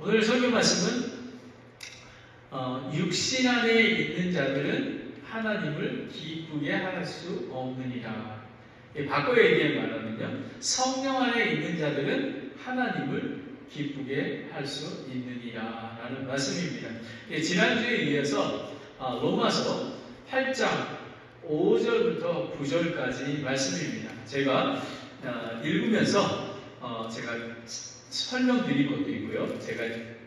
오늘 설교 말씀은 육신 안에 있는 자들은 하나님을 기쁘게 할 수 없느니라. 바꿔 얘기해 말하면요, 성령 안에 있는 자들은 하나님을 기쁘게 할 수 있느니라 라는 말씀입니다. 지난주에 이어서 로마서 8장 5절부터 9절까지 말씀입니다. 제가 읽으면서 제가 설명드릴 것도 있고요, 제가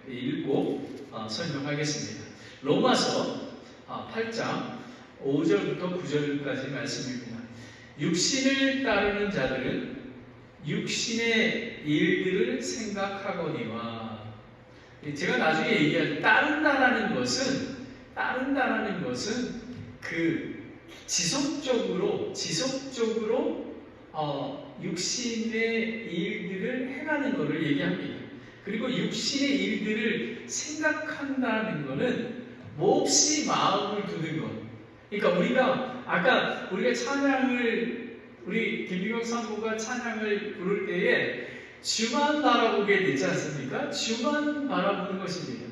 읽고 설명하겠습니다. 로마서 8장 5절부터 9절까지 말씀입니다. 육신을 따르는 자들은 육신의 일들을 생각하거니와, 제가 나중에 얘기할 따른다라는 것은 그 지속적으로 육신의 일들을 행하는 것을 얘기합니다. 그리고 육신의 일들을 생각한다는 것은 몹시 마음을 두는 것. 그러니까 아까 우리가 찬양을, 우리 김유경 사모가 찬양을 부를 때에 주만 바라보게 되지 않습니까? 주만 바라보는 것입니다.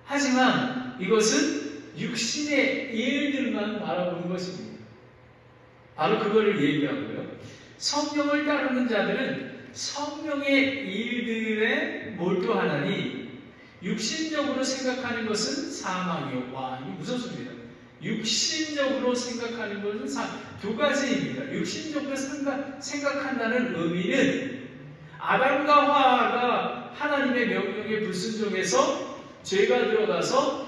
하지만 이것은 육신의 일들만 바라보는 것입니다. 바로 그거를 얘기하고요. 성령을 따르는 자들은 성령의 일들에 몰두하나니 육신적으로 생각하는 것은 사망이요. 와, 이거 무섭습니다. 육신적으로 생각하는 것은 두 가지입니다. 육신적으로 생각한다는 의미는 아담과 하와가 하나님의 명령에 불순종해서 죄가 들어가서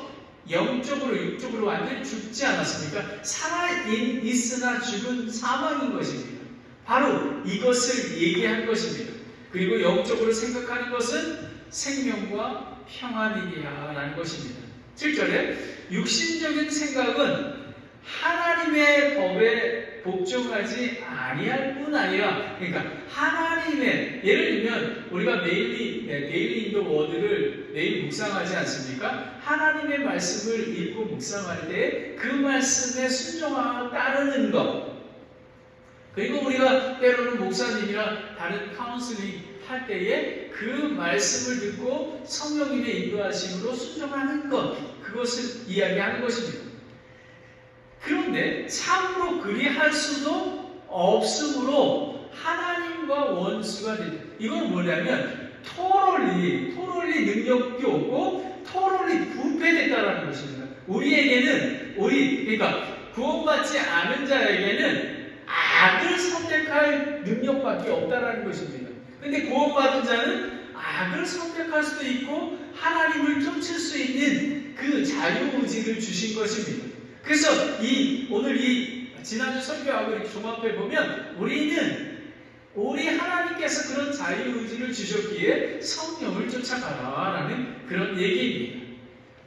영적으로 육적으로 완전히 죽지 않았습니까? 살아있으나 죽은 사망인 것입니다. 바로 이것을 얘기한 것입니다. 그리고 영적으로 생각하는 것은 생명과 평안이니라 라는 것입니다. 7절에 육신적인 생각은 하나님의 법에 복종하지 아니할 뿐 아니라, 그러니까 하나님의, 예를 들면 우리가 데일리 인도 워드를 매일 묵상하지 않습니까? 하나님의 말씀을 읽고 묵상할 때 그 말씀에 순종하고 따르는 것, 그리고 우리가 때로는 목사님이나 다른 카운슬링 할 때에 그 말씀을 듣고 성령님의 인도하심으로 순종하는 것, 그것을 이야기하는 것입니다. 그런데 참으로 그리할 수도 없으므로 하나님과 원수가 된다. 이건 뭐냐면 토럴리 능력이 없고 토럴리 부패됐다라는 것입니다. 그러니까 구원받지 않은 자에게는 악을 선택할 능력밖에 없다라는 것입니다. 근데 구원받은 자는 악을 선택할 수도 있고 하나님을 쫓을 수 있는 그 자유의지를 주신 것입니다. 그래서 오늘 지난주 설교하고 이렇게 종합해 보면 우리 하나님께서 그런 자유의지를 주셨기에 성령을 쫓아가라라는 그런 얘기입니다.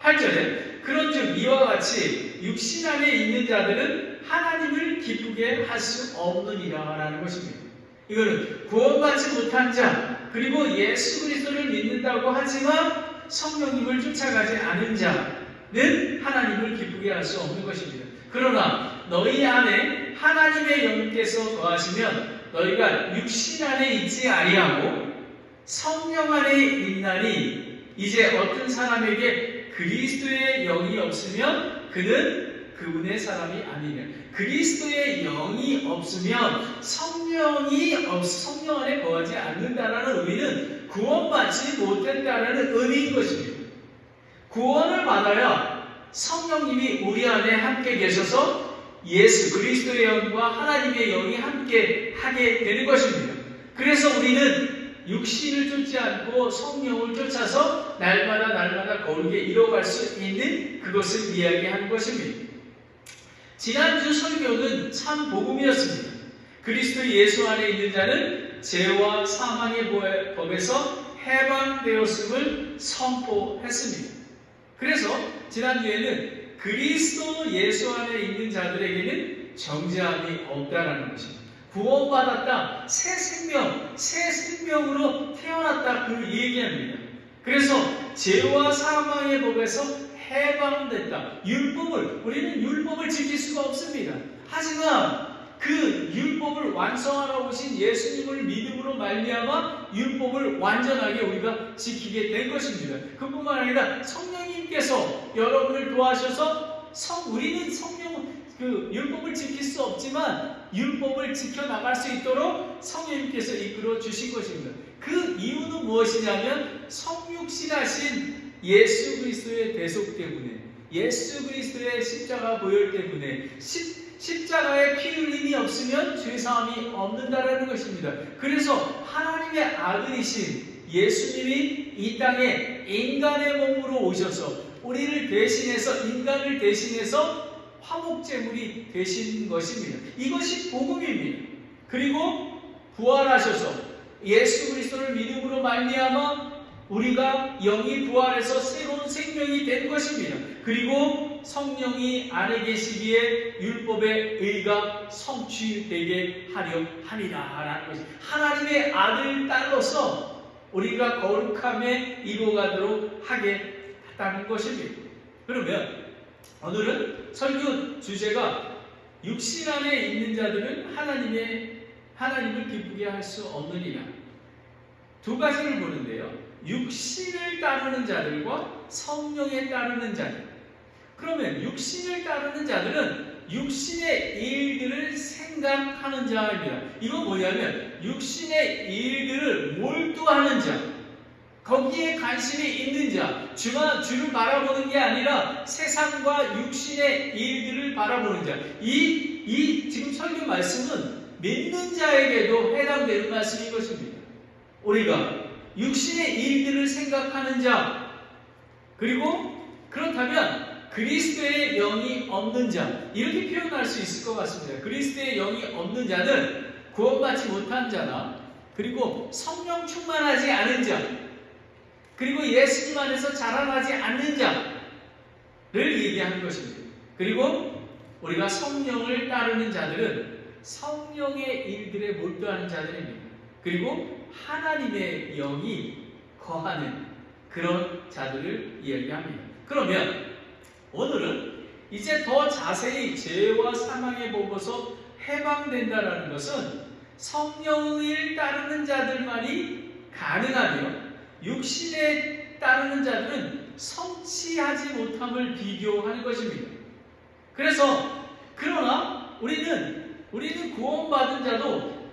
8절에 그런즉 이와 같이 육신 안에 있는 자들은 하나님을 기쁘게 할 수 없느니라 라는 것입니다. 이거는 구원받지 못한 자, 그리고 예수 그리스도를 믿는다고 하지만 성령님을 쫓아가지 않은 자는 하나님을 기쁘게 할 수 없는 것입니다. 그러나 너희 안에 하나님의 영께서 거하시면 너희가 육신 안에 있지 아니하고 성령 안에 있나니, 이제 어떤 사람에게 그리스도의 영이 없으면 그는 그분의 사람이 아니며, 그리스도의 영이 없으면 성령 안에 거하지 않는다라는 의미는 구원받지 못했다라는 의미인 것입니다. 구원을 받아야 성령님이 우리 안에 함께 계셔서 예수 그리스도의 영과 하나님의 영이 함께 하게 되는 것입니다. 그래서 우리는 육신을 쫓지 않고 성령을 쫓아서 날마다 거룩에 이뤄갈 수 있는 그것을 이야기하는 것입니다. 지난주 설교는 참 복음이었습니다. 그리스도 예수 안에 있는 자는 죄와 사망의 법에서 해방되었음을 선포했습니다. 그래서 지난주에는 그리스도 예수 안에 있는 자들에게는 정죄함이 없다라는 것입니다. 구원받았다, 새 생명으로 태어났다, 그 얘기합니다. 그래서 죄와 사망의 법에서 해방됐다. 우리는 율법을 지킬 수가 없습니다. 하지만 그 율법을 완성하러 오신 예수님을 믿음으로 말미암아 율법을 완전하게 우리가 지키게 된 것입니다. 그뿐만 아니라 성령님께서 여러분을 도와셔서 우리는 율법을 지킬 수 없지만 율법을 지켜나갈 수 있도록 성령님께서 이끌어 주신 것입니다. 그 이유는 무엇이냐면 성육신하신 예수 그리스도의 대속 때문에, 예수 그리스도의 십자가 보혈 때문에, 십자가에 피 흘림이 없으면 죄사함이 없는다라는 것입니다. 그래서 하나님의 아들이신 예수님이 이 땅에 인간의 몸으로 오셔서 우리를 대신해서, 인간을 대신해서 화목제물이 되신 것입니다. 이것이 복음입니다. 그리고 부활하셔서 예수 그리스도를 믿음으로 말미암아 우리가 영이 부활해서 새로운 생명이 된 것입니다. 그리고 성령이 안에 계시기에 율법의 의가 성취되게 하려 함이라라는 것이, 하나님의 아들 딸로서 우리가 거룩함에 이루어가도록 하겠다는 것입니다. 그러면 오늘은 설교 주제가 육신 안에 있는 자들은 하나님을 기쁘게 할 수 없느니라. 두 가지를 보는데요. 육신을 따르는 자들과 성령에 따르는 자들. 그러면 육신을 따르는 자들은 육신의 일들을 생각하는 자입니다. 이건 뭐냐면 육신의 일들을 몰두하는 자, 거기에 관심이 있는 자, 주를 바라보는 게 아니라 세상과 육신의 일들을 바라보는 자. 이 지금 설교 말씀은 믿는 자에게도 해당되는 말씀인 것입니다. 우리가 육신의 일들을 생각하는 자, 그리고 그렇다면 그리스도의 영이 없는 자, 이렇게 표현할 수 있을 것 같습니다. 그리스도의 영이 없는 자는 구원받지 못한 자나, 그리고 성령 충만하지 않은 자, 그리고 예수님 안에서 자라나지 않는 자를 얘기하는 것입니다. 그리고 우리가 성령을 따르는 자들은 성령의 일들에 몰두하는 자들입니다. 그리고 하나님의 영이 거하는 그런 자들을 이야기합니다. 그러면 오늘은 이제 더 자세히 죄와 사망의 법에서 해방된다라는 것은 성령을 따르는 자들만이 가능하며 육신에 따르는 자들은 성취하지 못함을 비교하는 것입니다. 그러나 우리는 구원받은 자도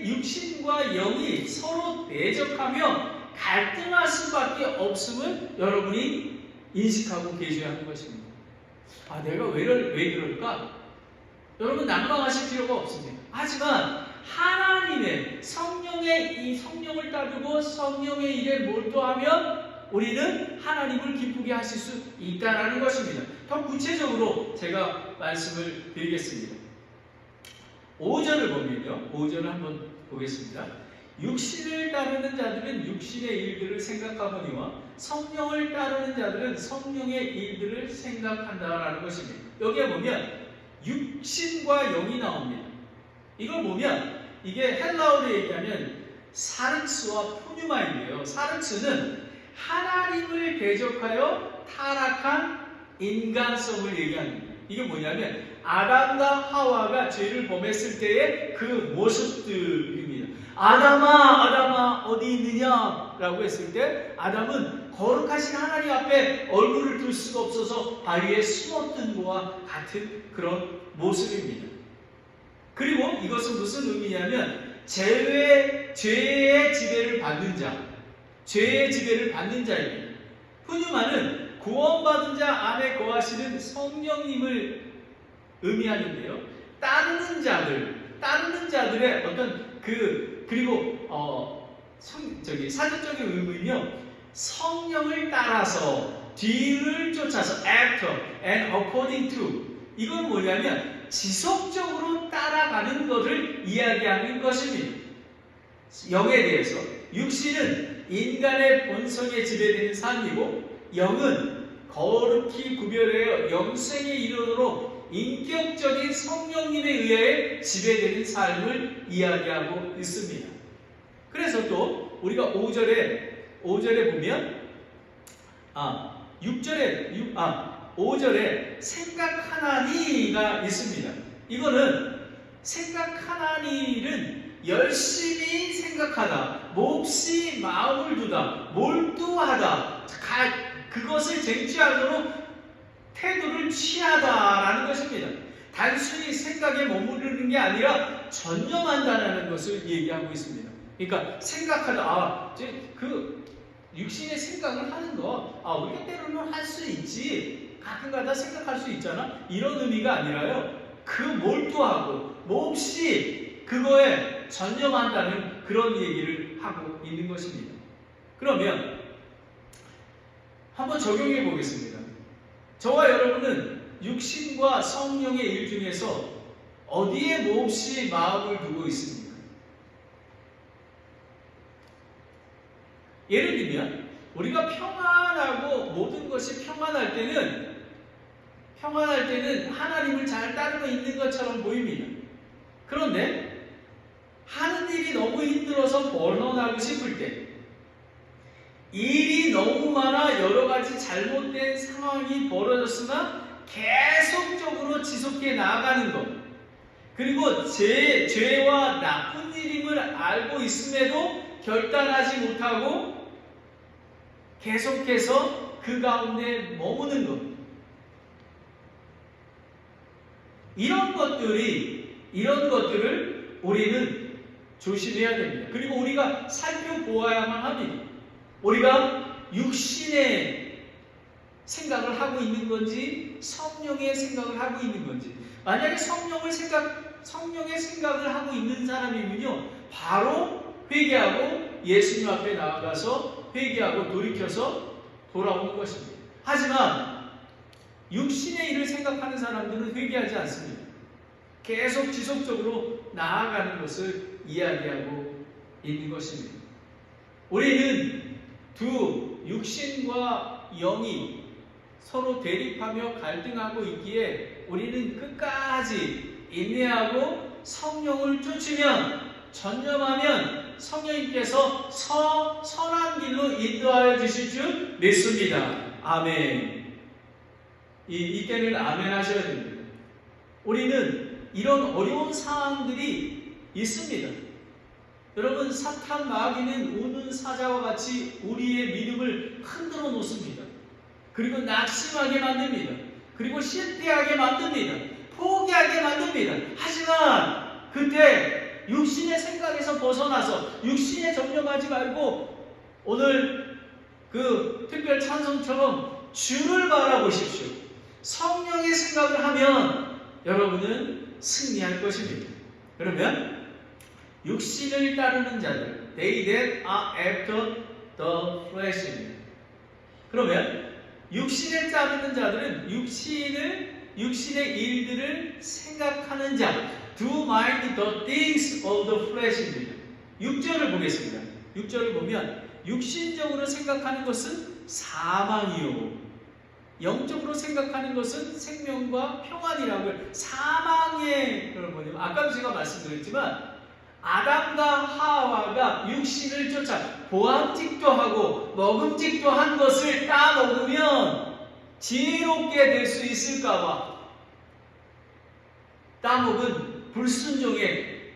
육신과 영이 서로 대적하며 갈등할 수밖에 없음을 여러분이 인식하고 계셔야 하는 것입니다. 내가 왜 그럴까? 여러분 낭망하실 필요가 없습니다. 하지만 하나님의 성령을 따르고 성령의 일에 몰두하면 우리는 하나님을 기쁘게 하실 수 있다는 것입니다. 더 구체적으로 제가 말씀을 드리겠습니다. 5절을 보면요. 5절을 한번 보겠습니다. 육신을 따르는 자들은 육신의 일들을 생각하거니와 성령을 따르는 자들은 성령의 일들을 생각한다라는 것입니다. 여기에 보면 육신과 영이 나옵니다. 이걸 보면 이게 헬라어로 얘기하면 사르츠와 푸뉴마인데요. 사르츠는 하나님을 대적하여 타락한 인간성을 얘기합니다. 이게 뭐냐면 아담과 하와가 죄를 범했을 때의 그 모습들입니다. 아담아 어디 있느냐 라고 했을 때 아담은 거룩하신 하나님 앞에 얼굴을 둘 수가 없어서 바위에 숨었던 것과 같은 그런 모습입니다. 그리고 이것은 무슨 의미냐면 죄의 지배를 받는 자입니다. 푸뉴마는 구원받은 자 안에 거하시는 성령님을 의미하는데요. 따르는 자들의 어떤 그리고 사전적인 의미는요. 성령을 따라서 뒤를 쫓아서 after and according to, 이건 뭐냐면 지속적으로 따라가는 것을 이야기하는 것입니다. 영에 대해서 육신은 인간의 본성에 지배되는 삶이고 영은 거룩히 구별하여 영생에 이르도록 인격적인 성령님에 의해 지배되는 삶을 이야기하고 있습니다. 그래서 또 우리가 5절에 보면 5절에 생각하나니가 있습니다. 이거는 생각하는 일은 열심히 생각하다, 몹시 마음을 두다, 몰두하다, 그것을 쟁취하도록 태도를 취하다라는 것입니다. 단순히 생각에 머무르는 게 아니라 전념한다라는 것을 얘기하고 있습니다. 그러니까 생각하다, 그 육신의 생각을 하는 거, 우리가 때로는 할 수 있지, 가끔가다 생각할 수 있잖아, 이런 의미가 아니라요, 그 몰두하고 몹시 그거에 전념한다는 그런 얘기를 하고 있는 것입니다. 그러면 한번 적용해 보겠습니다. 저와 여러분은 육신과 성령의 일 중에서 어디에 몹시 마음을 두고 있습니까? 예를 들면 우리가 평안하고 모든 것이 평안할 때는 하나님을 잘 따르고 있는 것처럼 보입니다. 그런데 하는 일이 너무 힘들어서 벗어나고 싶을 때, 일이 너무 많아 여러 가지 잘못된 상황이 벌어졌으나 계속적으로 지속해 나아가는 것, 그리고 죄와 나쁜 일임을 알고 있음에도 결단하지 못하고 계속해서 그 가운데 머무는 것, 이런 것들을 우리는 조심해야 됩니다. 그리고 우리가 살펴보아야만 합니다. 우리가 육신의 생각을 하고 있는 건지 성령의 생각을 하고 있는 건지. 만약에 성령의 생각을 하고 있는 사람이면요, 바로 회개하고 예수님 앞에 나아가서 회개하고 돌이켜서 돌아오는 것입니다. 하지만 육신의 일을 생각하는 사람들은 회개하지 않습니다. 계속 지속적으로 나아가는 것을 이야기하고 있는 것입니다. 우리는 두 육신과 영이 서로 대립하며 갈등하고 있기에 우리는 끝까지 인내하고 성령을 쫓으면, 전념하면 성령님께서 선한 길로 인도하여 주실 줄 믿습니다. 아멘. 이때는 아멘 하셔야 됩니다. 우리는 이런 어려운 상황들이 있습니다. 여러분, 사탄 마귀는 우는 사자와 같이 우리의 믿음을 흔들어 놓습니다. 그리고 낙심하게 만듭니다. 그리고 실패하게 만듭니다. 포기하게 만듭니다. 하지만 그때 육신의 생각에서 벗어나서 육신에 전념하지 말고 오늘 그 특별 찬송처럼 주를 바라보십시오. 성령의 생각을 하면 여러분은 승리할 것입니다. 그러면 육신을 따르는 자들, they that are after the flesh입니다. 그러면 육신을 따르는 자들은 육신의 일들을 생각하는 자, do mind the things of the flesh입니다. 6절을 보겠습니다. 6절을 보면 육신적으로 생각하는 것은 사망이요, 영적으로 생각하는 것은 생명과 평안이라고요. 사망의 그런 뭐냐면, 아까도 제가 말씀드렸지만 아담과 하와가 육신을 쫓아 보암직도 하고 먹음직도 한 것을 따먹으면 지혜롭게 될 수 있을까봐 따먹은 불순종의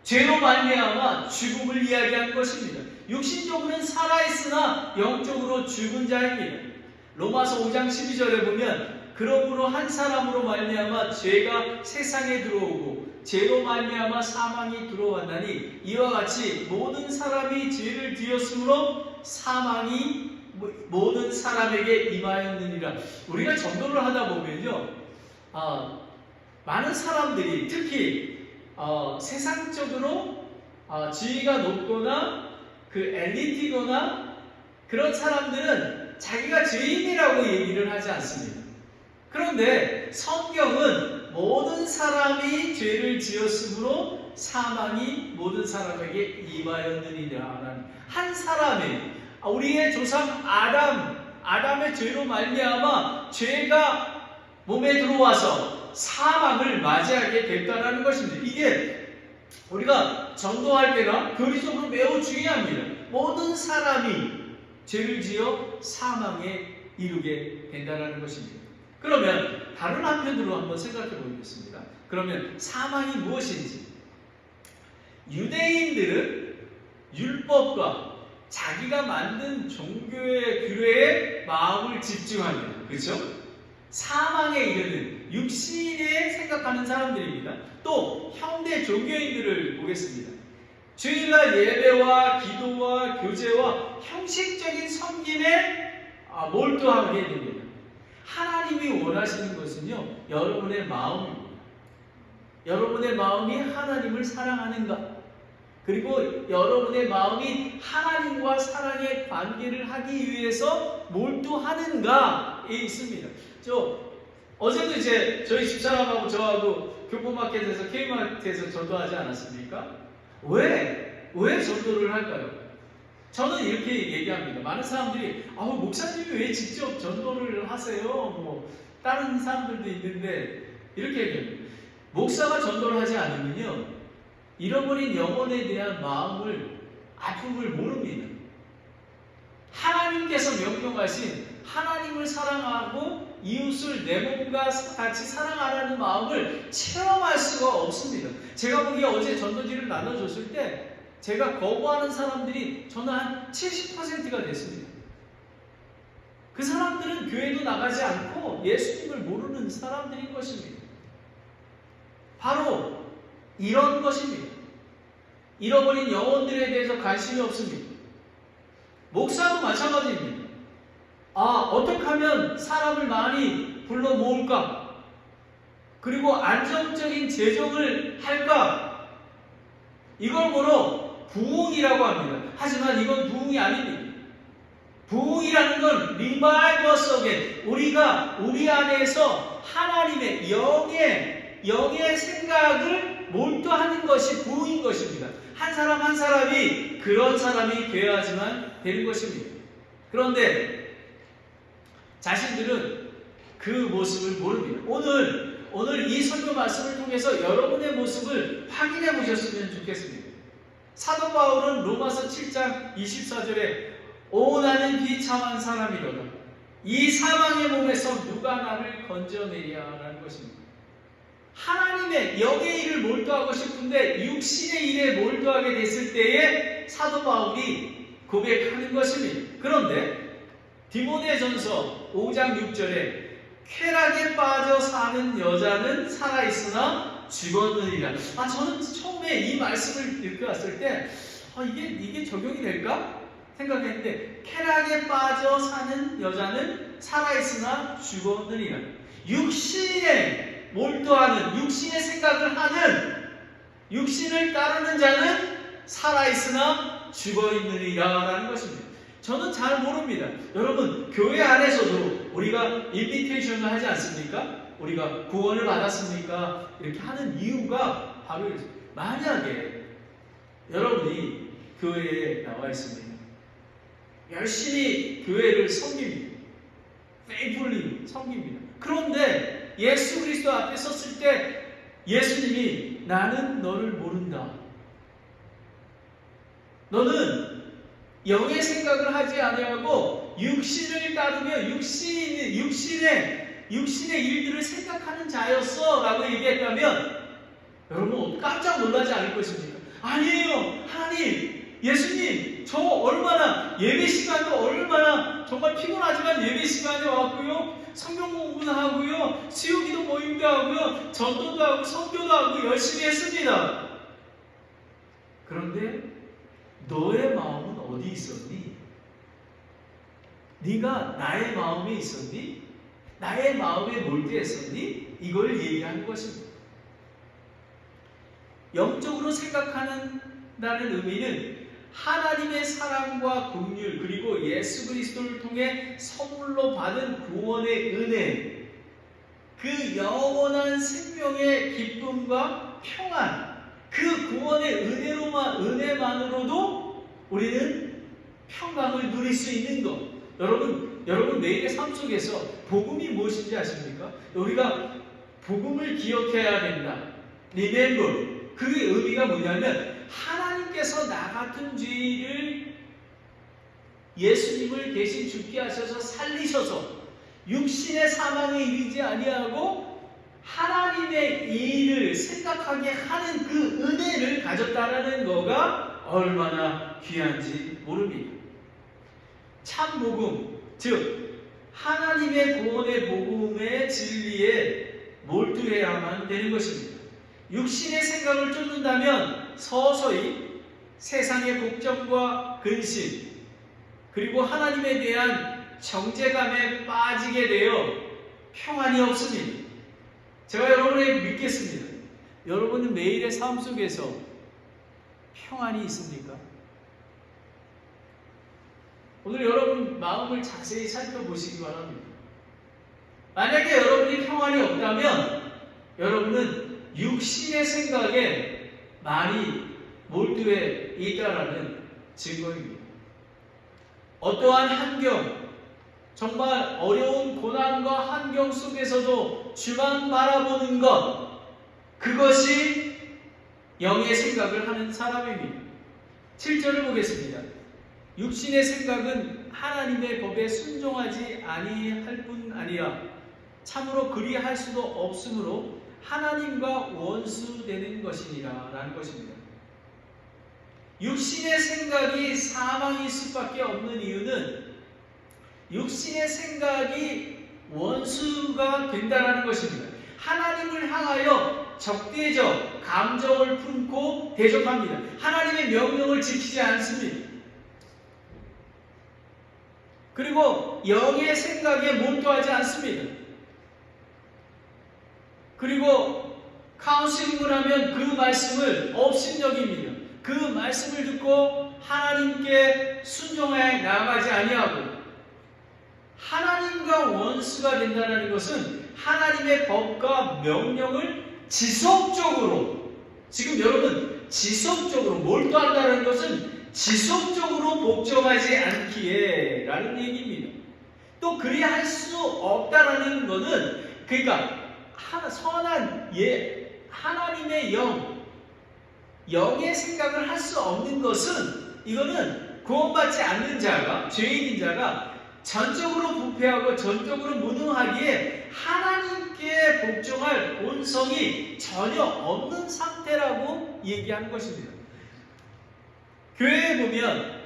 죄로 말미암아 죽음을 이야기한 것입니다. 육신적으로는 살아있으나 영적으로 죽은 자입니다. 로마서 5장 12절에 보면 그러므로 한 사람으로 말미암아 죄가 세상에 들어오고 죄로 말미암아 사망이 들어왔나니 이와 같이 모든 사람이 죄를 지었으므로 사망이 모든 사람에게 임하였느니라. 우리가 전도를 하다 보면요, 많은 사람들이 특히 세상적으로 지위가 높거나 그 엘리트거나 그런 사람들은 자기가 죄인이라고 얘기를 하지 않습니다. 그런데 성경은 모든 사람이 죄를 지었으므로 사망이 모든 사람에게 임하였느니라. 한 사람의, 우리의 조상 아담의 죄로 말미암아 죄가 몸에 들어와서 사망을 맞이하게 됐다라는 것입니다. 이게 우리가 전도할 때나 교리적으로 매우 중요합니다. 모든 사람이 죄를 지어 사망에 이르게 된다는 것입니다. 그러면 다른 한편으로 한번 생각해 보겠습니다. 그러면 사망이 무엇인지. 유대인들은 율법과 자기가 만든 종교의 규례에 마음을 집중합니다. 그렇죠? 사망에 이르는 육신에 생각하는 사람들입니다. 또 현대 종교인들을 보겠습니다. 주일날 예배와 기도와 교제와 형식적인 섬김에 몰두하게 됩니다. 하나님이 원하시는 것은요, 여러분의 마음입니다. 여러분의 마음이 하나님을 사랑하는가? 그리고 여러분의 마음이 하나님과 사랑의 관계를 하기 위해서 몰두하는가에 있습니다. 어제도 이제 저희 집사람하고 저하고 교포마켓에서 K마트에서 전도하지 않았습니까? 왜 전도를 할까요? 저는 이렇게 얘기합니다. 많은 사람들이 목사님이 왜 직접 전도를 하세요? 다른 사람들도 있는데 이렇게 얘기합니다. 목사가 전도를 하지 않으면요, 잃어버린 영혼에 대한 아픔을 모릅니다. 하나님께서 명령하신 하나님을 사랑하고 이웃을 내 몸과 같이 사랑하라는 마음을 체험할 수가 없습니다. 제가 보기에 어제 전도지를 나눠줬을 때 제가 거부하는 사람들이 저는 한 70%가 됐습니다. 그 사람들은 교회도 나가지 않고 예수님을 모르는 사람들인 것입니다. 바로 이런 것입니다. 잃어버린 영혼들에 대해서 관심이 없습니다. 목사도 마찬가지입니다. 어떻게 하면 사람을 많이 불러 모을까? 그리고 안정적인 재정을 할까? 이걸 보러 부흥이라고 합니다. 하지만 이건 부흥이 아닙니다. 부흥이라는 건 리바이벌 속에 우리가 우리 안에서 하나님의 영의 생각을 몰두하는 것이 부흥인 것입니다. 한 사람 한 사람이 그런 사람이 되어야지만 되는 것입니다. 그런데 자신들은 그 모습을 모릅니다. 오늘 이 설교 말씀을 통해서 여러분의 모습을 확인해 보셨으면 좋겠습니다. 사도 바울은 로마서 7장 24절에 나는 비참한 사람이로다. 이 사망의 몸에서 누가 나를 건져내랴라는 것입니다. 하나님의 영의 일을 몰두하고 싶은데 육신의 일에 몰두하게 됐을 때에 사도 바울이 고백하는 것입니다. 그런데 디모데전서 5장 6절에 쾌락에 빠져 사는 여자는 살아있으나 죽었느니라. 저는 처음에 이 말씀을 읽고 왔을 때 이게 적용이 될까? 생각했는데 쾌락에 빠져 사는 여자는 살아있으나 죽었느니라. 육신에 몰두하는, 육신의 생각을 하는, 육신을 따르는 자는 살아있으나 죽어있느니라 라는 것입니다. 저는 잘 모릅니다. 여러분, 교회 안에서도 우리가 인비테이션을 하지 않습니까? 우리가 구원을 받았습니까? 이렇게 하는 이유가 바로 만약에 여러분이 교회에 나와 있습니다. 열심히 교회를 섬깁니다. faithfully 섬깁니다. 그런데 예수 그리스도 앞에 섰을 때 예수님이 나는 너를 모른다. 너는 영의 생각을 하지 아니하고 육신을 따르며 육신의 일들을 생각하는 자였어 라고 얘기했다면 여러분 깜짝 놀라지 않을 것입니까? 아니에요. 하나님, 예수님, 저 얼마나 예배 시간도 얼마나 정말 피곤하지만 예배 시간에 왔고요, 성경 공부도 하고요, 수요기도 모임도 하고요, 전도도 하고 선교도 하고 열심히 했습니다. 그런데 너의 마음은 어디 있었니? 네가 나의 마음에 있었니? 나의 마음에 몰두했었니? 이걸 얘기하는 것입니다. 영적으로 생각한다는 의미는 하나님의 사랑과 긍휼 그리고 예수 그리스도를 통해 선물로 받은 구원의 은혜, 그 영원한 생명의 기쁨과 평안, 그 구원의 은혜만으로도 우리는 평강을 누릴 수 있는 것. 여러분 매일의 삶 속에서 복음이 무엇인지 아십니까? 우리가 복음을 기억해야 된다. Remember. 그 의미가 뭐냐면 하나님께서 나 같은 죄인을 예수님을 대신 죽게 하셔서 살리셔서 육신의 사망에 이르지 아니하고 하나님의 일을 생각하게 하는 그 은혜를 가졌다라는 거가 얼마나 귀한지 모릅니다. 참 복음, 즉 하나님의 구원의 복음의 진리에 몰두해야만 되는 것입니다. 육신의 생각을 쫓는다면 서서히 세상의 걱정과 근심, 그리고 하나님에 대한 정죄감에 빠지게 되어 평안이 없습니다. 제가 여러분에게 묻겠습니다. 여러분은 매일의 삶 속에서 평안이 있습니까? 오늘 여러분 마음을 자세히 살펴보시기 바랍니다. 만약에 여러분이 평안이 없다면 여러분은 육신의 생각에 많이 몰두해 있다라는 증거입니다. 어떠한 환경, 정말 어려운 고난과 환경 속에서도 주만 바라보는 것, 그것이 영의 생각을 하는 사람입니다. 7절을 보겠습니다. 육신의 생각은 하나님의 법에 순종하지 아니할 뿐 아니라 참으로 그리할 수도 없으므로 하나님과 원수되는 것이니라 라는 것입니다. 육신의 생각이 사망일 수밖에 없는 이유는 육신의 생각이 원수가 된다는 것입니다. 하나님을 향하여 적대적 감정을 품고 대적합니다. 하나님의 명령을 지키지 않습니다. 그리고 영의 생각에 몰두하지 않습니다. 그리고 카운슬링을 하면 그 말씀을 업신여깁니다. 그 말씀을 듣고 하나님께 순종해 나아가지 아니하고 하나님과 원수가 된다는 것은 하나님의 법과 명령을 지속적으로, 지금 여러분 지속적으로 몰두한다는 것은 지속적으로 복종하지 않기에 라는 얘기입니다. 또 그리할 수 없다라는 것은 그러니까 선한 하나님의 영의 생각을 할 수 없는 것은 이거는 구원받지 않는 자가, 죄인인 자가 전적으로 부패하고 전적으로 무능하기에 하나님께 복종할 본성이 전혀 없는 상태라고 얘기하는 것입니다. 교회에 보면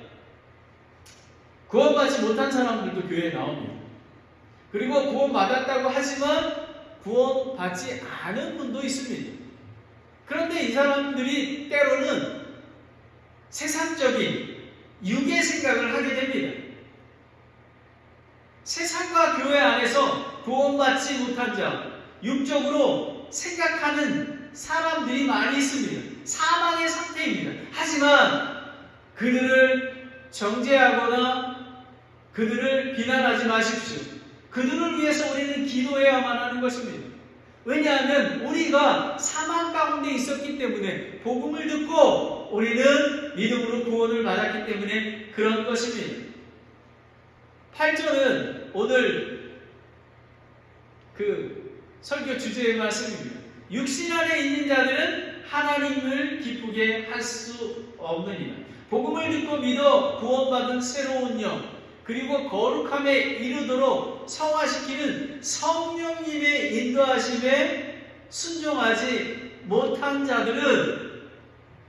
구원받지 못한 사람들도 교회에 나옵니다. 그리고 구원받았다고 하지만 구원받지 않은 분도 있습니다. 그런데 이 사람들이 때로는 세상적인 육의 생각을 하게 됩니다. 세상과 교회 안에서 구원받지 못한 자, 육적으로 생각하는 사람들이 많이 있습니다. 사망의 상태입니다. 하지만 그들을 정죄하거나 그들을 비난하지 마십시오. 그들을 위해서 우리는 기도해야만 하는 것입니다. 왜냐하면 우리가 사망 가운데 있었기 때문에 복음을 듣고 우리는 믿음으로 구원을 받았기 때문에 그런 것입니다. 8절은 오늘 그 설교 주제의 말씀입니다. 육신 안에 있는 자들은 하나님을 기쁘게 할 수 없느니라. 복음을 듣고 믿어 구원받은 새로운 영, 그리고 거룩함에 이르도록 성화시키는 성령님의 인도하심에 순종하지 못한 자들은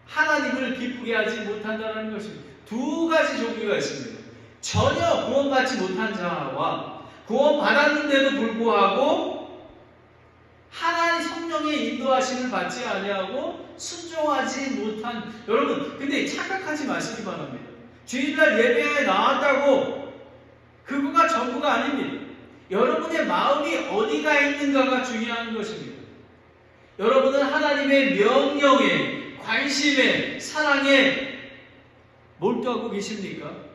하나님을 기쁘게 하지 못한다는 것입니다. 두 가지 종류가 있습니다. 전혀 구원받지 못한 자와 구원받았는데도 불구하고 하나님 성령의 인도하심을 받지 아니하고 순종하지 못한, 여러분 근데 착각하지 마시기 바랍니다. 주일날 예배에 나왔다고 그거가 전부가 아닙니다. 여러분의 마음이 어디가 있는가가 중요한 것입니다. 여러분은 하나님의 명령에, 관심에, 사랑에 몰두하고 계십니까?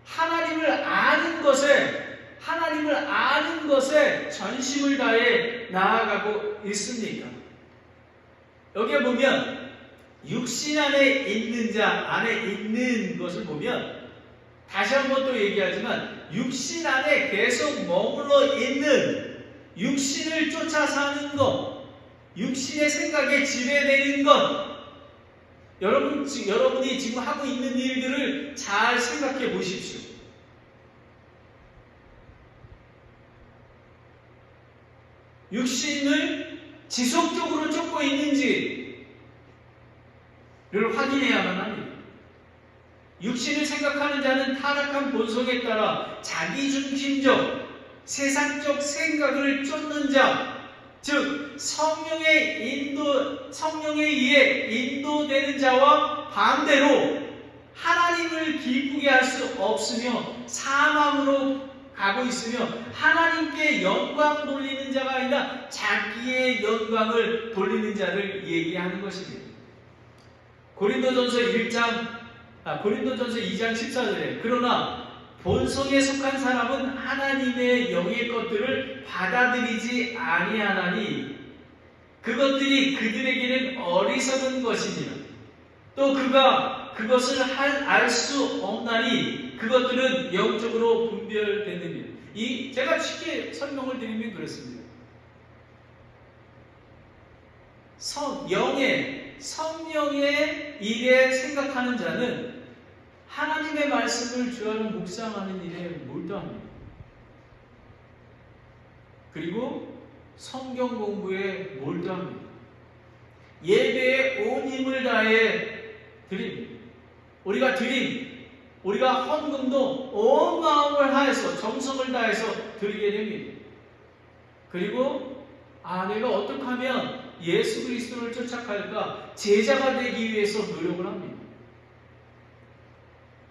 하나님을 아는 것에 전심을 다해 나아가고 있습니까? 여기에 보면 육신 안에 있는 자 안에 있는 것을 보면 다시 한번 또 얘기하지만 육신 안에 계속 머물러 있는, 육신을 쫓아 사는 것, 육신의 생각에 지배되는 것, 여러분이 지금 하고 있는 일들을 잘 생각해 보십시오. 육신을 지속적으로 쫓고 있는지를 확인해야만 합니다. 육신을 생각하는 자는 타락한 본성에 따라 자기중심적, 세상적 생각을 쫓는 자, 즉 성령에 의해 인도되는 자와 반대로 하나님을 기쁘게 할 수 없으며 사망으로 가고 있으며 하나님께 영광 돌리는 자가 아니라 자기의 영광을 돌리는 자를 얘기하는 것입니다. 고린도전서 2장 14절에 그러나 본성에 속한 사람은 하나님의 영의 것들을 받아들이지 아니하나니 그것들이 그들에게는 어리석은 것이니라. 또 그가 그것을 알 수 없나니 그것들은 영적으로 분별되느니라. 제가 쉽게 설명을 드리면 그렇습니다. 성령의 일에 생각하는 자는 하나님의 말씀을 주야로 묵상하는 일에 몰두합니다. 그리고 성경 공부에 몰두합니다. 예배에 온 힘을 다해 드립니다. 우리가 헌금도 온 마음을 다해서 정성을 다해서 드리게 됩니다. 그리고 내가 어떻게 하면 예수 그리스도를 쫓아갈까 제자가 되기 위해서 노력을 합니다.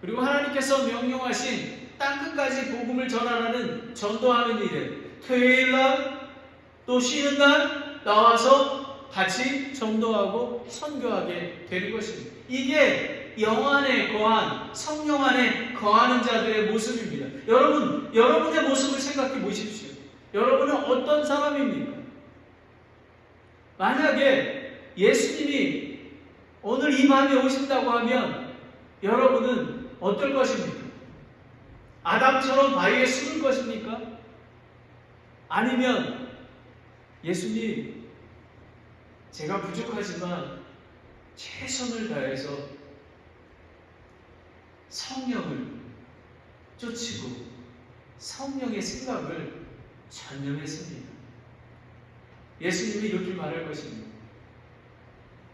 그리고 하나님께서 명령하신 땅끝까지 복음을 전하라는 전도하는 일에 토요일날 또 쉬는 날 나와서 같이 전도하고 선교하게 되는 것입니다. 이게 영 안에 거한 성령 안에 거하는 자들의 모습입니다. 여러분의 모습을 생각해 보십시오. 여러분은 어떤 사람입니까? 만약에 예수님이 오늘 이 밤에 오신다고 하면 여러분은 어떨 것입니까? 아담처럼 바위에 숨을 것입니까? 아니면 예수님, 제가 부족하지만 최선을 다해서 성령을 쫓고 성령의 생각을 전념했습니다. 예수님이 이렇게 말할 것입니다.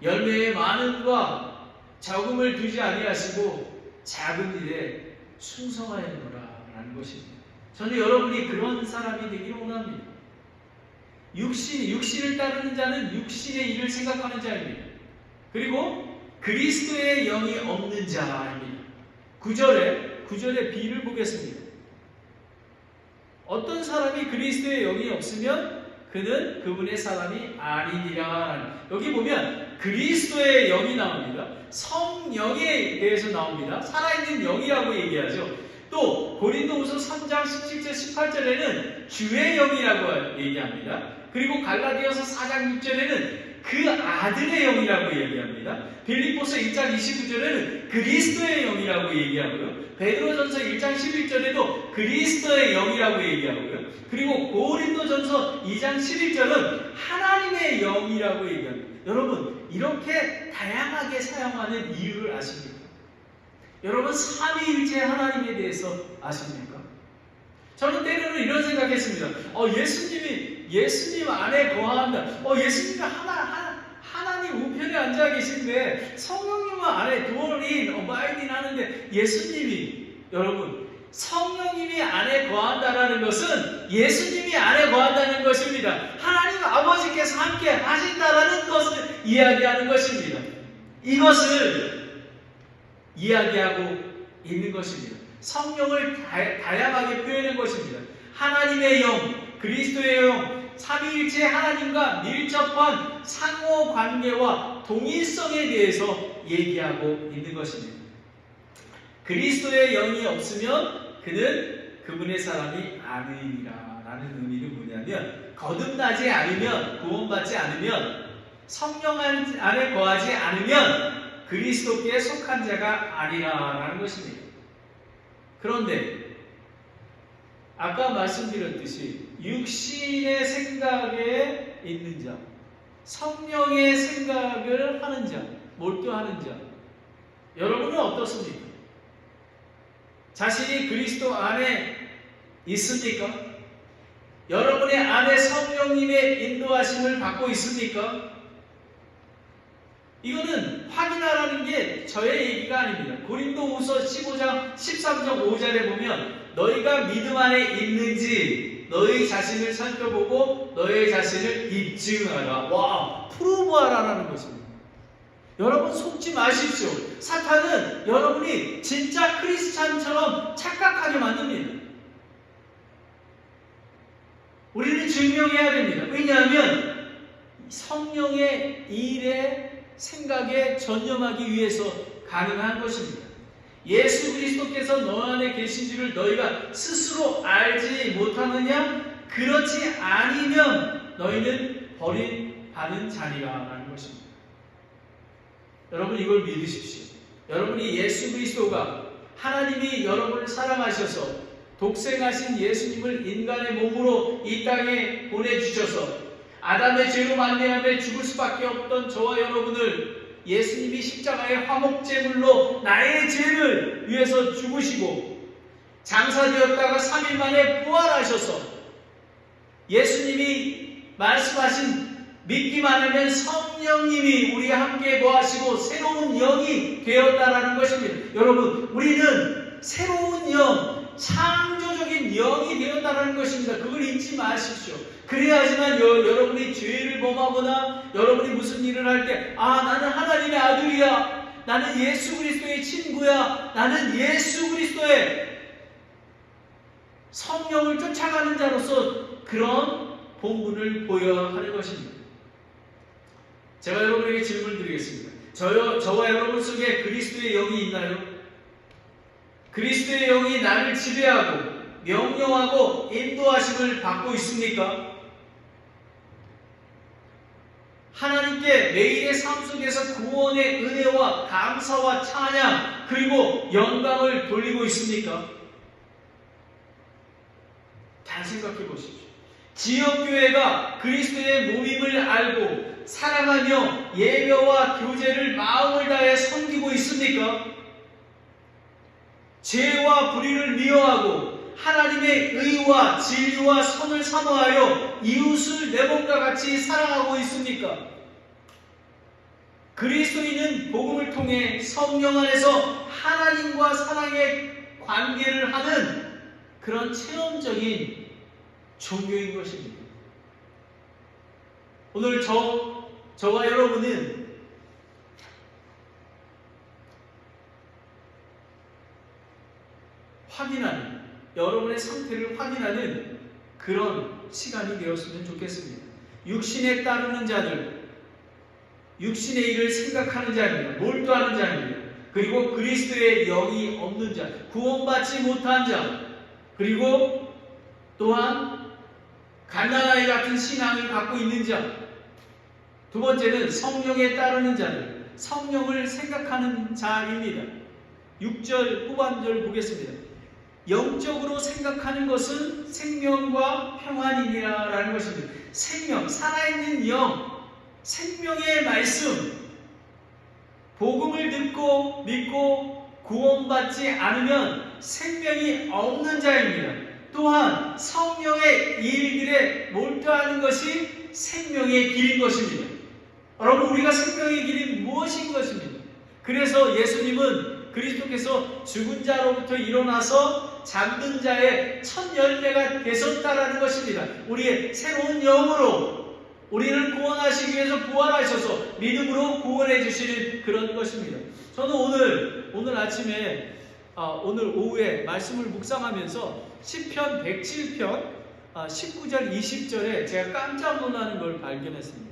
열매의 많음과 적음을 두지 아니하시고 작은 일에 충성하였노라 라는 것입니다. 저는 여러분이 그런 사람이 되기를 원합니다. 육신을 따르는 자는 육신의 일을 생각하는 자입니다. 그리고 그리스도의 영이 없는 자입니다. 9절의 비유를 보겠습니다. 어떤 사람이 그리스도의 영이 없으면 그는 그분의 사람이 아니니라. 여기 보면 그리스도의 영이 나옵니다. 성령에 대해서 나옵니다. 살아있는 영이라고 얘기하죠. 또 고린도후서 3장 17절 18절에는 주의 영이라고 얘기합니다. 그리고 갈라디아서 4장 6절에는 그 아들의 영이라고 얘기합니다. 빌립보서 1장 29절에는 그리스도의 영이라고 얘기하고요. 베드로전서 1장 11절에도 그리스도의 영이라고 얘기하고요. 그리고 고린도전서 2장 11절은 하나님의 영이라고 얘기합니다. 여러분, 이렇게 다양하게 사용하는 이유를 아십니까? 여러분, 삼위일체 하나님에 대해서 아십니까? 저는 때로는 이런 생각했습니다. 예수님 안에 거한다. 예수님이 하나님 우편에 앉아 계신데 성령님은 안에 dwell abiding 하는데 여러분, 성령님이 안에 거한다라는 것은 예수님이 안에 거한다는 것입니다. 하나님 아버지께서 함께 하신다라는 것을 이야기하는 것입니다. 이것을 이야기하고 있는 것입니다. 성령을 다양하게 표현한 것입니다. 하나님의 영, 그리스도의 영, 삼위일체 하나님과 밀접한 상호관계와 동일성에 대해서 얘기하고 있는 것입니다. 그리스도의 영이 없으면 그는 그분의 사람이 아니니라 라는 의미는 뭐냐면 거듭나지 않으면, 구원받지 않으면, 성령 안에 거하지 않으면 그리스도께 속한 자가 아니라 라는 것입니다. 그런데 아까 말씀드렸듯이 육신의 생각에 있는 자, 성령의 생각을 하는 자, 몰두하는 자, 여러분은 어떻습니까? 자신이 그리스도 안에 있습니까? 여러분의 안에 성령님의 인도하심을 받고 있습니까? 이거는 확인하라는 게 저의 얘기가 아닙니다. 고린도후서 15장 13절 5절에 보면 너희가 믿음 안에 있는지 너희 자신을 살펴보고 너희 자신을 입증하라. 와, 프로브하라는 것입니다. 여러분 속지 마십시오. 사탄은 여러분이 진짜 크리스찬처럼 착각하게 만듭니다. 우리는 증명해야 됩니다. 왜냐하면 성령의 일에 생각에 전념하기 위해서 가능한 것입니다. 예수 그리스도께서 너 안에 계신 줄을 너희가 스스로 알지 못하느냐? 그렇지 아니면 너희는 버림받은 자니라라는 것입니다. 여러분 이걸 믿으십시오. 여러분이 예수 그리스도가 하나님이 여러분을 사랑하셔서 독생하신 예수님을 인간의 몸으로 이 땅에 보내주셔서 아담의 죄로 말미암아 죽을 수밖에 없던 저와 여러분을 예수님이 십자가의 화목제물로 나의 죄를 위해서 죽으시고 장사되었다가 3일 만에 부활하셔서 예수님이 말씀하신 믿기만 하면 성령님이 우리와 함께 거하시고 새로운 영이 되었다라는 것입니다. 여러분 우리는 새로운 영, 창조적인 영이 되었다는 것입니다. 그걸 잊지 마십시오. 그래야지만 여러분이 죄를 범하거나 여러분이 무슨 일을 할 때 나는 하나님의 아들이야, 나는 예수 그리스도의 친구야, 나는 예수 그리스도의 성령을 쫓아가는 자로서 그런 본분을 보여야 하는 것입니다. 제가 여러분에게 질문을 드리겠습니다. 저와 여러분 속에 그리스도의 영이 있나요? 그리스도의 영이 나를 지배하고 명령하고 인도하심을 받고 있습니까? 하나님께 매일의 삶 속에서 구원의 은혜와 감사와 찬양 그리고 영광을 돌리고 있습니까? 잘 생각해 보십시오. 지역교회가 그리스도의 몸임을 알고 사랑하며 예배와 교제를 마음을 다해 섬기고 있습니까? 죄와 불의를 미워하고 하나님의 의와 진리와 선을 사모하여 이웃을 내 몸과 같이 사랑하고 있습니까? 그리스도인은 복음을 통해 성령 안에서 하나님과 사랑의 관계를 하는 그런 체험적인 종교인 것입니다. 오늘 저와 여러분은 확인하는, 여러분의 상태를 확인하는 그런 시간이 되었으면 좋겠습니다. 육신에 따르는 자들, 육신의 일을 생각하는 자입니다. 몰두하는 자입니다. 그리고 그리스도의 영이 없는 자, 구원받지 못한 자, 그리고 또한 갓난아이 같은 신앙을 갖고 있는 자. 두 번째는 성령에 따르는 자들, 성령을 생각하는 자입니다. 6절 후반절 보겠습니다. 영적으로 생각하는 것은 생명과 평안이니라 라는 것입니다. 생명, 살아있는 영, 생명의 말씀, 복음을 듣고 믿고 구원받지 않으면 생명이 없는 자입니다. 또한 성령의 일들에 몰두하는 것이 생명의 길인 것입니다. 여러분 우리가 생명의 길이 무엇인 것입니까? 그래서 예수님은 그리스도께서 죽은 자로부터 일어나서 잠든 자의 첫 열매가 되셨다라는 것입니다. 우리의 새로운 영으로 우리를 구원하시기 위해서 부활하셔서 믿음으로 구원해 주시는 그런 것입니다. 저는 오늘 아침에 오늘 오후에 말씀을 묵상하면서 시편 107편 19절 20절에 제가 깜짝 놀라는 걸 발견했습니다.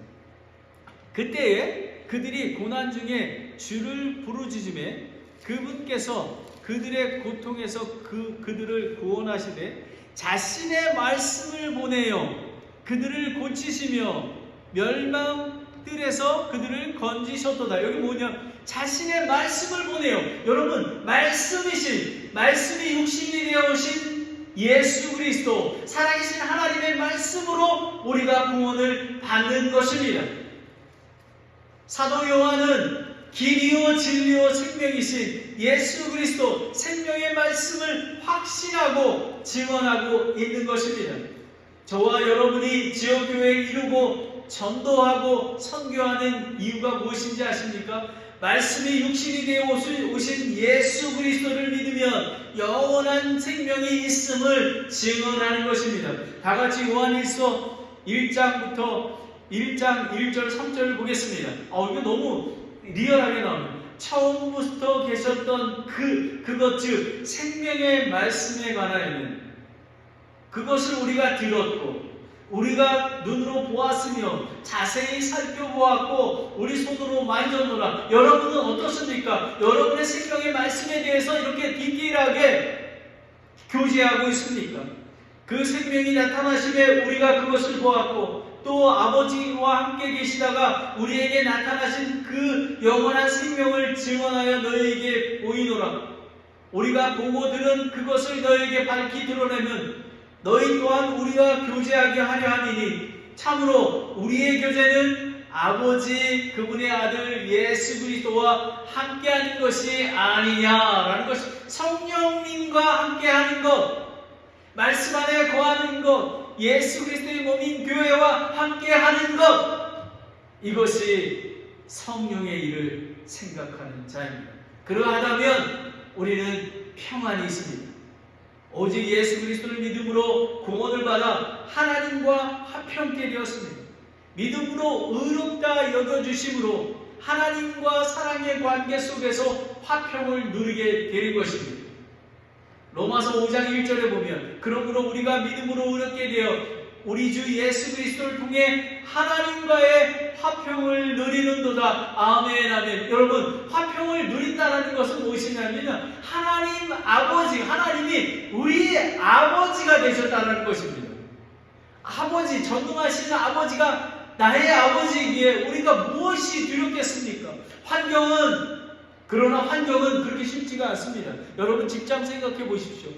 그때에 그들이 고난 중에 주를 부르짖음에 그분께서 그들의 고통에서 그들을 구원하시되 자신의 말씀을 보내어 그들을 고치시며 멸망들에서 그들을 건지셨도다. 여기 뭐냐? 자신의 말씀을 보내요. 여러분 말씀이 육신이 되어 오신 예수 그리스도 살아계신 하나님의 말씀으로 우리가 구원을 받는 것입니다. 사도 요한은 길이요 진리요 생명이신 예수 그리스도 생명의 말씀을 확신하고 증언하고 있는 것입니다. 저와 여러분이 지역교회를 이루고 전도하고 선교하는 이유가 무엇인지 아십니까? 말씀이 육신이 되어 오신 예수 그리스도를 믿으면 영원한 생명이 있음을 증언하는 것입니다. 다 같이 요한일서 1장부터 1장 1절 3절을 보겠습니다. 이거 너무 리얼하게 나옵니다. 처음부터 계셨던 그것 즉 생명의 말씀에 관하여는 그것을 우리가 들었고 우리가 눈으로 보았으며 자세히 살펴보았고 우리 손으로 만졌노라. 여러분은 어떻습니까? 여러분의 생명의 말씀에 대해서 이렇게 디테일하게 교제하고 있습니까? 그 생명이 나타나심에 우리가 그것을 보았고 또 아버지와 함께 계시다가 우리에게 나타나신 그 영원한 생명을 증언하여 너희에게 보이노라. 우리가 보고 들은 그것을 너희에게 밝히 드러내면 너희 또한 우리와 교제하게 하려 함이니 참으로 우리의 교제는 아버지 그분의 아들 예수 그리스도와 함께하는 것이 아니냐라는 것이 성령님과 함께하는 것, 말씀 안에 거하는 것, 예수 그리스도의 몸인 교회와 함께하는 것, 이것이 성령의 일을 생각하는 자입니다. 그러하다면 우리는 평안이 있습니다. 오직 예수 그리스도를 믿음으로 구원을 받아 하나님과 화평케 되었습니다. 믿음으로 의롭다 여겨주심으로 하나님과 사랑의 관계 속에서 화평을 누리게 되는 것입니다. 로마서 5장 1절에 보면 그러므로 우리가 믿음으로 의롭게 되어 우리 주 예수 그리스도를 통해 하나님과의 화평을 누리는도다. 아멘 아멘. 여러분, 화평을 누린다는 것은 무엇이냐면 하나님 아버지, 하나님이 우리의 아버지가 되셨다는 것입니다. 아버지, 전능하신 아버지가 나의 아버지이기에 우리가 무엇이 두렵겠습니까? 그러나 환경은 그렇게 쉽지가 않습니다. 여러분 직장 생각해 보십시오.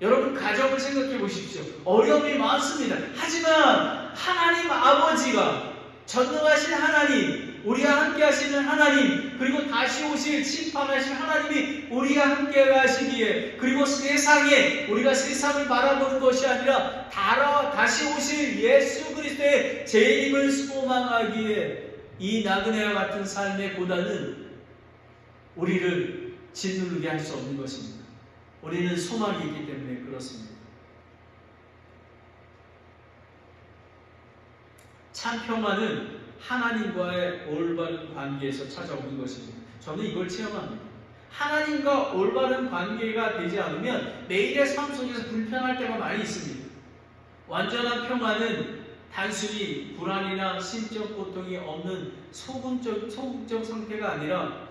여러분 가정을 생각해 보십시오. 어려움이 많습니다. 하지만 하나님 아버지가 전능하신 하나님, 우리와 함께 하시는 하나님, 그리고 다시 오실 심판하실 하나님이 우리와 함께 하시기에, 그리고 세상에 우리가 세상을 바라보는 것이 아니라 다시 오실 예수 그리스도의 재림을 소망하기에 이 나그네와 같은 삶의 고단은 우리를 짓누르게 할 수 없는 것입니다. 우리는 소망이 있기 때문에 그렇습니다. 참 평화는 하나님과의 올바른 관계에서 찾아오는 것입니다. 저는 이걸 체험합니다. 하나님과 올바른 관계가 되지 않으면 매일의 삶 속에서 불편할 때가 많이 있습니다. 완전한 평화는 단순히 불안이나 심적 고통이 없는 소극적 상태가 아니라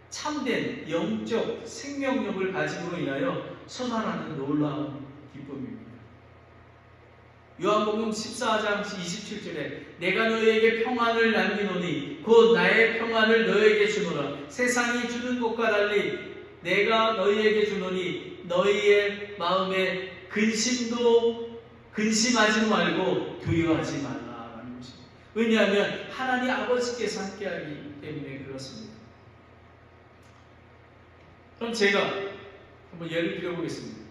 참된 영적 생명력을 가짐으로 인하여 솟아나는 놀라운 기쁨입니다. 요한복음 14장 27절에 내가 너희에게 평안을 남기노니 곧 나의 평안을 너희에게 주노라. 세상이 주는 것과 달리 내가 너희에게 주노니 너희의 마음에 근심하지 말고 두려워하지 말라라는 것입니다. 왜냐하면 하나님 아버지께서 함께하기 때문에 그렇습니다. 그럼 제가 한번 예를 들어보겠습니다.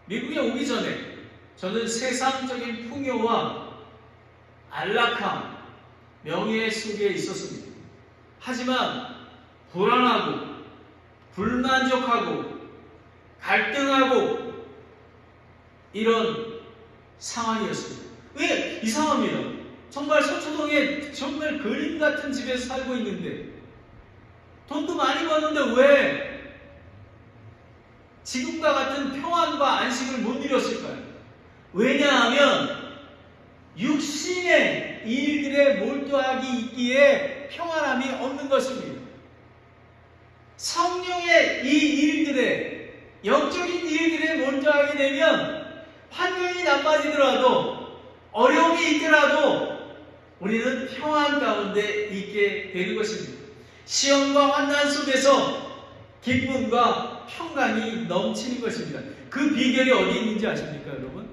미국에 오기 전에 저는 세상적인 풍요와 안락함, 명예 속에 있었습니다. 하지만 불안하고 불만족하고 갈등하고 이런 상황이었습니다. 왜? 이상합니다. 정말 서초동에 정말 그림 같은 집에서 살고 있는데 돈도 많이 버는데 왜 지금과 같은 평안과 안식을 못 누렸을까요? 왜냐하면 육신의 일들에 몰두하기 있기에 평안함이 없는 것입니다. 성령의 이 일들에, 영적인 일들에 몰두하게 되면 환경이 나빠지더라도 어려움이 있더라도 우리는 평안 가운데 있게 되는 것입니다. 시험과 환난 속에서 기쁨과 평강이 넘치는 것입니다. 그 비결이 어디 있는지 아십니까, 여러분?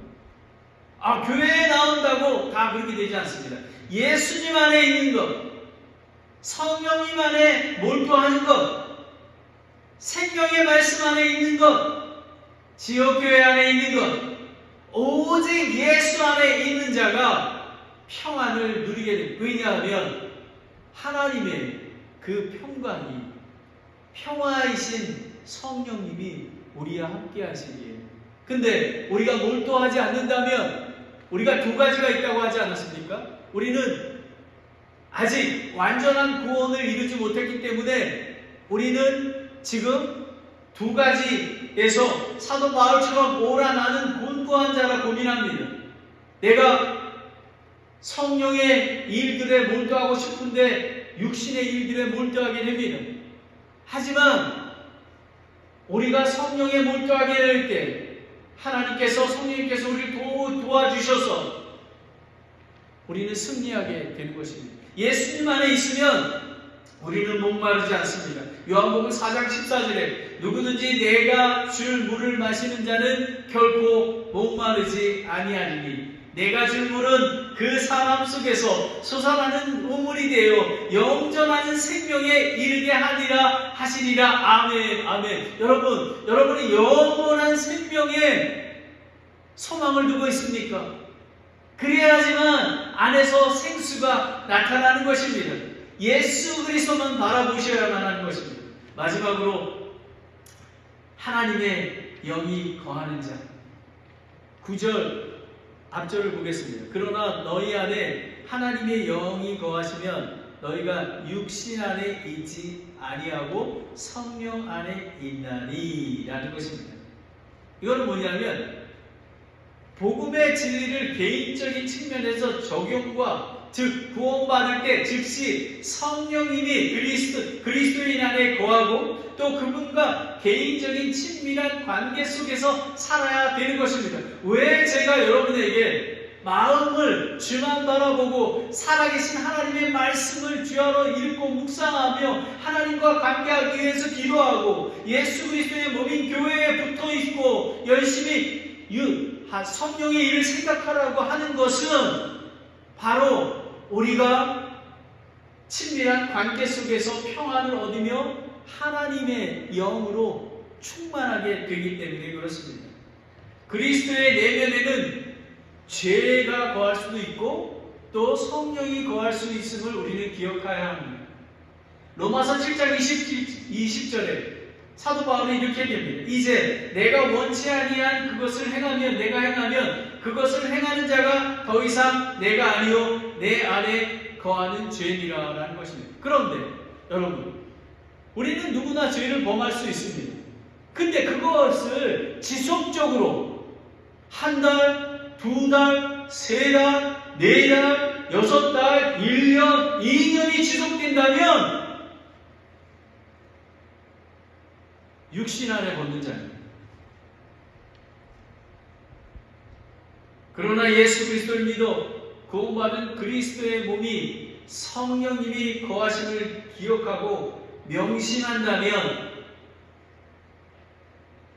교회에 나온다고 다 그렇게 되지 않습니다. 예수님 안에 있는 것, 성령님 안에 몰두하는 것, 생명의 말씀 안에 있는 것, 지역교회 안에 있는 것, 오직 예수 안에 있는 자가 평안을 누리게 됩니다. 왜냐하면 하나님의 그 평강이, 평화이신 성령님이 우리와 함께 하시기에. 근데 우리가 몰두하지 않는다면, 우리가 두 가지가 있다고 하지 않았습니까? 우리는 아직 완전한 구원을 이루지 못했기 때문에 우리는 지금 두 가지에서 사도 바울처럼 오라 나는 곤고한 자라 고민합니다. 내가 성령의 일들에 몰두하고 싶은데 육신의 일들에 몰두하게 됩니다. 하지만 우리가 성령에 몰두하게 될 때 하나님께서, 성령님께서 우리를 도와주셔서 우리는 승리하게 되는 것입니다. 예수님 안에 있으면 우리는 목마르지 않습니다. 요한복음 4장 14절에 누구든지 내가 줄 물을 마시는 자는 결코 목마르지 아니하리니 내가 줄 물은 그 사람 속에서 솟아나는 우물이 되어 영전하는 생명에 이르게 하리라 하시리라. 아멘, 아멘. 여러분이 영원한 생명에 소망을 두고 있습니까? 그래야지만 안에서 생수가 나타나는 것입니다. 예수 그리스도만 바라보셔야만 하는 것입니다. 마지막으로 하나님의 영이 거하는 자. 9절 앞절을 보겠습니다. 그러나 너희 안에 하나님의 영이 거하시면 너희가 육신 안에 있지 아니하고 성령 안에 있나니 라는 것입니다. 이거는 뭐냐면 복음의 진리를 개인적인 측면에서 적용과 즉 구원받을 때 즉시 성령님이 그리스도인 안에 거하고 또 그분과 개인적인 친밀한 관계 속에서 살아야 되는 것입니다. 왜 제가 여러분에게 마음을 주만 바라보고 살아계신 하나님의 말씀을 주야로 읽고 묵상하며 하나님과 관계하기 위해서 기도하고 예수 그리스도의 몸인 교회에 붙어있고 열심히 성령의 일을 생각하라고 하는 것은 바로 우리가 친밀한 관계 속에서 평안을 얻으며 하나님의 영으로 충만하게 되기 때문에 그렇습니다. 그리스도의 내면에는 죄가 거할 수도 있고 또 성령이 거할 수 있음을 우리는 기억해야 합니다. 로마서 7장 20절에 사도 바울이 이렇게 얘기합니다. 이제 내가 원치 아니한 그것을 내가 행하면 그것을 행하는 자가 더 이상 내가 아니요 내 안에 거하는 죄니라 라는 것입니다. 그런데 여러분, 우리는 누구나 죄를 범할 수 있습니다. 근데 그것을 지속적으로 한 달, 두 달, 세 달, 네 달, 6달, 1년, 2년이 지속된다면 육신 안에 걷는 자입니다. 그러나 예수 그리스도를 믿어 구원받은 그리스도의 몸이 성령님이 거하심을 기억하고 명심한다면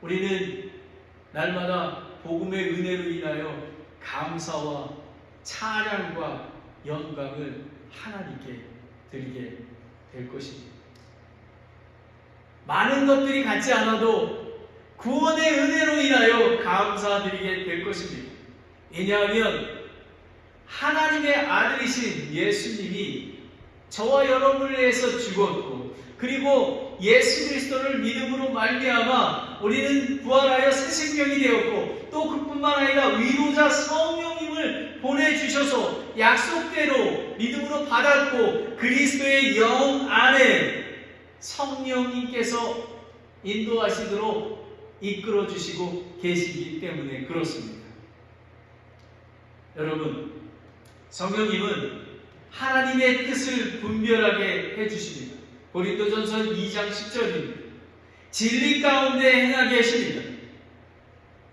우리는 날마다 복음의 은혜로 인하여 감사와 찬양과 영광을 하나님께 드리게 될 것입니다. 많은 것들이 같지 않아도 구원의 은혜로 인하여 감사드리게 될 것입니다. 왜냐하면 하나님의 아들이신 예수님이 저와 여러분을 위해서 죽었고 그리고 예수 그리스도를 믿음으로 말미암아 우리는 부활하여 새 생명이 되었고 또 그뿐만 아니라 위로자 성령님을 보내주셔서 약속대로 믿음으로 받았고 그리스도의 영 안에 성령님께서 인도하시도록 이끌어 주시고 계시기 때문에 그렇습니다. 여러분, 성령님은 하나님의 뜻을 분별하게 해주십니다. 고린도전서 2장 10절입니다. 진리 가운데 행하게 하십니다.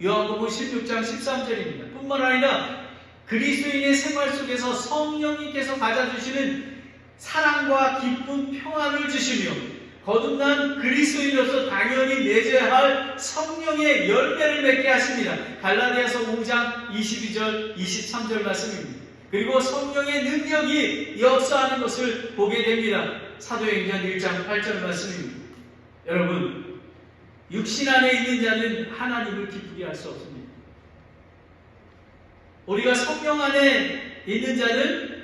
요한복음 16장 13절입니다. 뿐만 아니라 그리스도인의 생활 속에서 성령님께서 가져주시는 사랑과 기쁨, 평안을 주시며 거듭난 그리스도인으로서 당연히 맺어야 할 성령의 열매를 맺게 하십니다. 갈라디아서 5장 22절 23절 말씀입니다. 그리고 성령의 능력이 역사하는 것을 보게 됩니다. 사도행전 1장 8절 말씀입니다. 여러분, 육신 안에 있는 자는 하나님을 기쁘게 할 수 없습니다. 우리가 성령 안에 있는 자는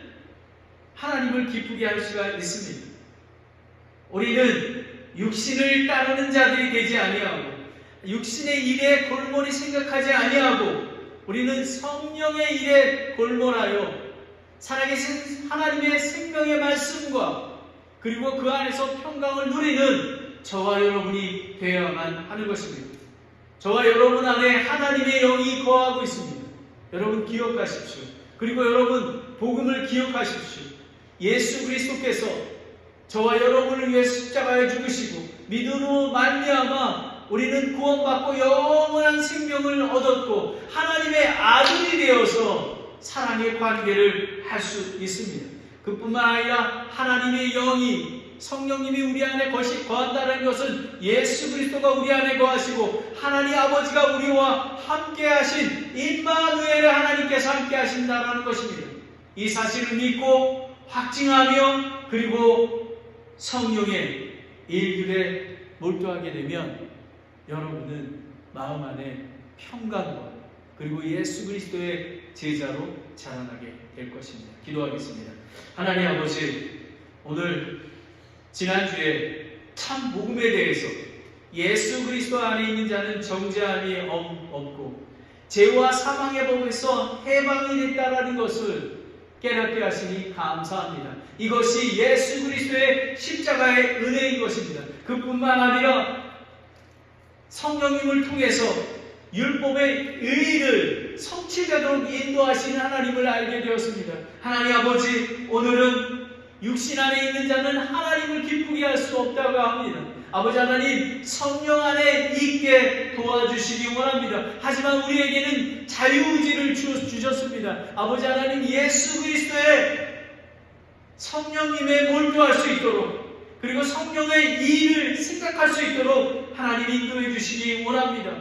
하나님을 기쁘게 할 수가 있습니다. 우리는 육신을 따르는 자들이 되지 아니하고 육신의 일에 골몰이 생각하지 아니하고 우리는 성령의 일에 골몰하여 살아계신 하나님의 생명의 말씀과 그리고 그 안에서 평강을 누리는 저와 여러분이 되어야만 하는 것입니다. 저와 여러분 안에 하나님의 영이 거하고 있습니다. 여러분 기억하십시오. 그리고 여러분 복음을 기억하십시오. 예수 그리스도께서 저와 여러분을 위해 십자가에 죽으시고 믿음으로 말미암아 우리는 구원받고 영원한 생명을 얻었고 하나님의 아들이 되어서 사랑의 관계를 할 수 있습니다. 그뿐만 아니라 하나님의 영이 성령님이 우리 안에 거한다는 것은 예수 그리스도가 우리 안에 거하시고 하나님 아버지가 우리와 함께 하신 임마누엘의 하나님께서 함께 하신다는 것입니다. 이 사실을 믿고 확증하며 그리고 성령의 일들에 몰두하게 되면 여러분은 마음 안에 평강과 그리고 예수 그리스도의 제자로 자라나게 될 것입니다. 기도하겠습니다. 하나님 아버지, 오늘 지난주에 참 복음에 대해서 예수 그리스도 안에 있는 자는 정죄함이 없고 죄와 사망의 법에서 해방이 됐다라는 것을 깨닫게 하시니 감사합니다. 이것이 예수 그리스도의 십자가의 은혜인 것입니다. 그뿐만 아니라 성령님을 통해서 율법의 의의를 성취되도록 인도하시는 하나님을 알게 되었습니다. 하나님 아버지, 오늘은 육신 안에 있는 자는 하나님을 기쁘게 할 수 없다고 합니다. 아버지 하나님, 성령 안에 있게 도와주시기 원합니다. 하지만 우리에게는 자유의지를 주셨습니다. 아버지 하나님, 예수 그리스도의 성령님에 몰두할 수 있도록 그리고 성령의 일을 생각할 수 있도록 하나님 인도해 주시기 원합니다.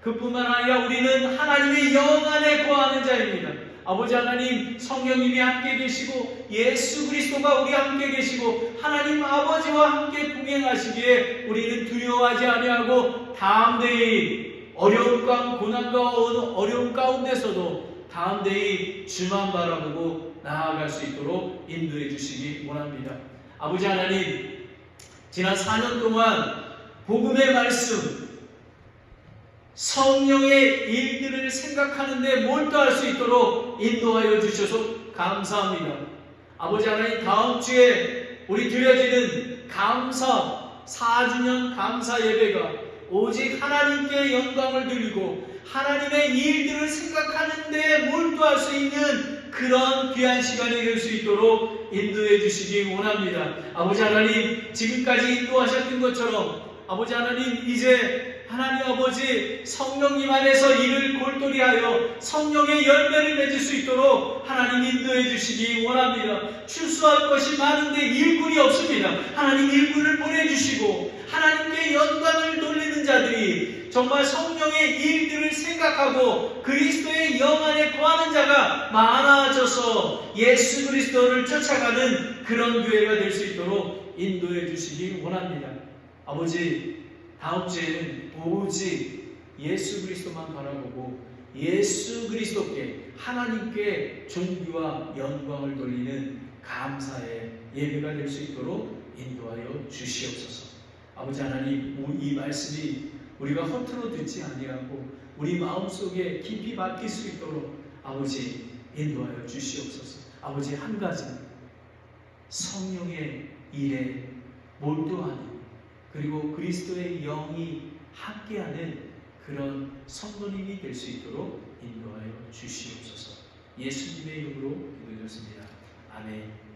그뿐만 아니라 우리는 하나님의 영 안에 거하는 자입니다. 아버지 하나님, 성령님이 함께 계시고 예수 그리스도가 우리 함께 계시고 하나님 아버지와 함께 동행하시기에 우리는 두려워하지 아니하고 다음 데이 어려움과 고난과 어려움 가운데서도 다음 데이 주만 바라보고 나아갈 수 있도록 인도해 주시기 원합니다. 아버지 하나님, 지난 4년 동안 복음의 말씀, 성령의 일들을 생각하는데 몰두할 수 있도록 인도하여 주셔서 감사합니다. 아버지 하나님, 다음 주에 우리 드려지는 감사 4주년 감사 예배가 오직 하나님께 영광을 드리고 하나님의 일들을 생각하는데 몰두할 수 있는 그런 귀한 시간이 될 수 있도록 인도해 주시기 원합니다. 아버지 하나님, 지금까지 인도하셨던 것처럼 아버지 하나님, 이제 하나님 아버지 성령님 안에서 이를 골똘히하여 성령의 열매를 맺을 수 있도록 하나님 인도해 주시기 원합니다. 출소할 것이 많은데 일꾼이 없습니다. 하나님 일꾼을 보내주시고 하나님께 영광을 돌리는 자들이 정말 성령의 일들을 생각하고 그리스도의 영 안에 거하는 자가 많아져서 예수 그리스도를 쫓아가는 그런 교회가 될 수 있도록 인도해 주시기 원합니다. 아버지, 다음 주에는 오직 예수 그리스도만 바라보고 예수 그리스도께 하나님께 존귀와 영광을 돌리는 감사의 예배가 될 수 있도록 인도하여 주시옵소서. 아버지 하나님, 이 말씀이 우리가 허투루 듣지 아니하고 우리 마음속에 깊이 박힐 수 있도록 아버지 인도하여 주시옵소서. 아버지, 한 가지 성령의 일에 몰두하는 그리고 그리스도의 영이 함께하는 그런 성도님이 될 수 있도록 인도하여 주시옵소서. 예수님의 이름으로 기도드렸습니다. 아멘.